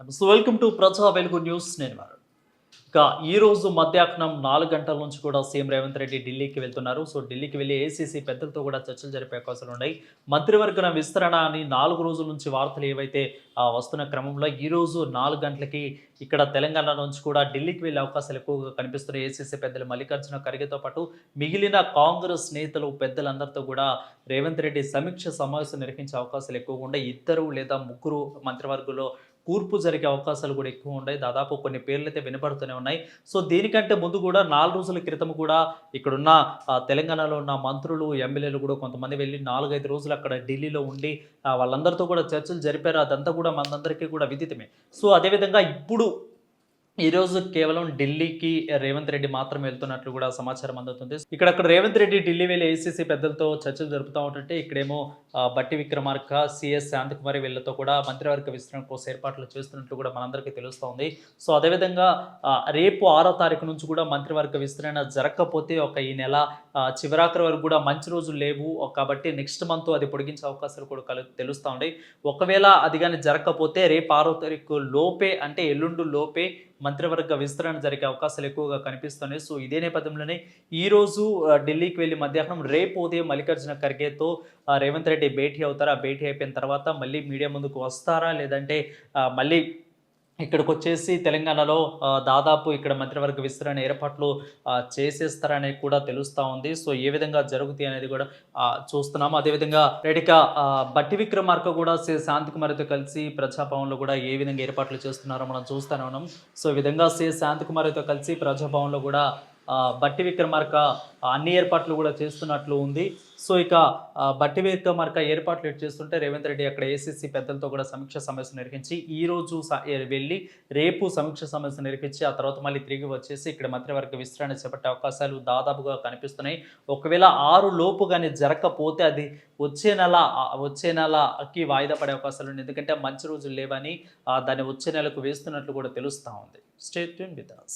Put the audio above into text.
So welcome to ప్రజా వెలుగు news. నేను వారు ఇక ఈ రోజు మధ్యాహ్నం 4 గంటల నుంచి కూడా సీఎం రేవంత్ రెడ్డి ఢిల్లీకి వెళ్తున్నారు. సో ఢిల్లీకి వెళ్ళి ఏసీసీ పెద్దలతో కూడా చర్చలు జరిపే అవకాశాలు ఉన్నాయి. మంత్రివర్గ విస్తరణ అని 4 రోజుల నుంచి వార్తలు ఏవైతే వస్తున్న క్రమంలో ఈ రోజు 4 గంటలకి ఇక్కడ తెలంగాణ నుంచి కూడా ఢిల్లీకి వెళ్ళే అవకాశాలు ఎక్కువగా కనిపిస్తున్నాయి. ఏసీసీ పెద్దలు మల్లికార్జున ఖర్గేతో పాటు మిగిలిన కాంగ్రెస్ నేతలు పెద్దలందరితో కూడా రేవంత్ రెడ్డి సమీక్ష సమావేశం నిర్వహించే అవకాశాలు ఎక్కువగా ఉన్నాయి. 2 లేదా 3 మంత్రివర్గంలో కూర్పు జరిగే అవకాశాలు కూడా ఎక్కువ ఉన్నాయి. దాదాపు కొన్ని పేర్లైతే వినపడుతూనే ఉన్నాయి. సో దీనికంటే ముందు కూడా 4 రోజుల క్రితం కూడా ఇక్కడున్న తెలంగాణలో ఉన్న మంత్రులు, ఎమ్మెల్యేలు కూడా కొంతమంది వెళ్లి 4, 5 రోజులు అక్కడ ఢిల్లీలో ఉండి వాళ్ళందరితో కూడా చర్చలు జరిపారు. అదంతా కూడా మనందరికీ కూడా విదితమే. సో అదేవిధంగా ఇప్పుడు ఈరోజు కేవలం ఢిల్లీకి రేవంత్ రెడ్డి మాత్రం వెళ్తున్నట్లు కూడా సమాచారం అందుతుంది. ఇక్కడ రేవంత్ రెడ్డి ఢిల్లీ వెళ్ళి ఏసీసీ పెద్దలతో చర్చలు జరుపుతూ ఉంటుంటే ఇక్కడేమో బట్టి విక్రమార్క, సిఎస్ శాంతకుమారి వీళ్ళతో కూడా మంత్రివర్గ విస్తరణ కోసం ఏర్పాట్లు చేస్తున్నట్లు కూడా మనందరికీ తెలుస్తోంది. సో అదేవిధంగా రేపు 6వ తారీఖు నుంచి కూడా మంత్రివర్గ విస్తరణ జరగకపోతే ఈ నెల చివరాఖరి వరకు కూడా మంచి రోజులు లేవు. కాబట్టి నెక్స్ట్ మంత్ అది పొడిగించే అవకాశాలు కూడా తెలుస్తూ ఉన్నాయి. ఒకవేళ అది కానీ జరగకపోతే రేపు 6వ తారీఖు లోపే అంటే ఎల్లుండు లోపే మంత్రివర్గ విస్తరణ జరిగే అవకాశాలు ఎక్కువగా కనిపిస్తున్నాయి. సో ఇదే నేపథ్యంలోనే ఈరోజు ఢిల్లీకి వెళ్ళి మధ్యాహ్నం రేపు ఉదయం మల్లికార్జున ఖర్గేతో రేవంత్ రెడ్డి భేటీ అవుతారా? భేటీ అయిపోయిన తర్వాత మళ్ళీ మీడియా ముందుకు వస్తారా? లేదంటే మళ్ళీ ఇక్కడికి వచ్చేసి తెలంగాణలో దాదాపు ఇక్కడ మంత్రివర్గ విస్తరణ ఏర్పాట్లు చేసేస్తారనేది కూడా తెలుస్తూ ఉంది. సో ఏ విధంగా జరుగుతాయి అనేది కూడా చూస్తున్నాము. అదేవిధంగా రెడ్డిక బట్టి విక్రమార్క కూడా శాంతికుమారితో కలిసి ప్రజాభవన్లో కూడా ఏ విధంగా ఏర్పాట్లు చేస్తున్నారో మనం చూస్తూనే ఉన్నాం. సో ఈ విధంగా శాంతికుమారితో కలిసి ప్రజాభవన్లో కూడా బట్టి విక్రమార్క అన్ని ఏర్పాట్లు కూడా చేస్తున్నట్లు ఉంది. సో ఇక బట్టి విక్రమార్క ఏర్పాట్లు చేస్తుంటే రేవంత్ రెడ్డి అక్కడ ఏసీసీ పెద్దలతో కూడా సమీక్ష సమావేశం నిర్వహించి ఈ రోజు వెళ్ళి రేపు సమీక్ష సమావేశం నిర్వహించి ఆ తర్వాత మళ్ళీ తిరిగి వచ్చేసి ఇక్కడ మంత్రివర్గ విస్తరణ చేపట్టే అవకాశాలు దాదాపుగా కనిపిస్తున్నాయి. ఒకవేళ 6 లోపు కానీ జరగకపోతే అది వచ్చే నెలకి వాయిదా పడే అవకాశాలు ఉన్నాయి. ఎందుకంటే మంచి రోజులు లేవని దాన్ని వచ్చే నెలకు వేస్తున్నట్లు కూడా తెలుస్తూ ఉంది. Stay tune with us.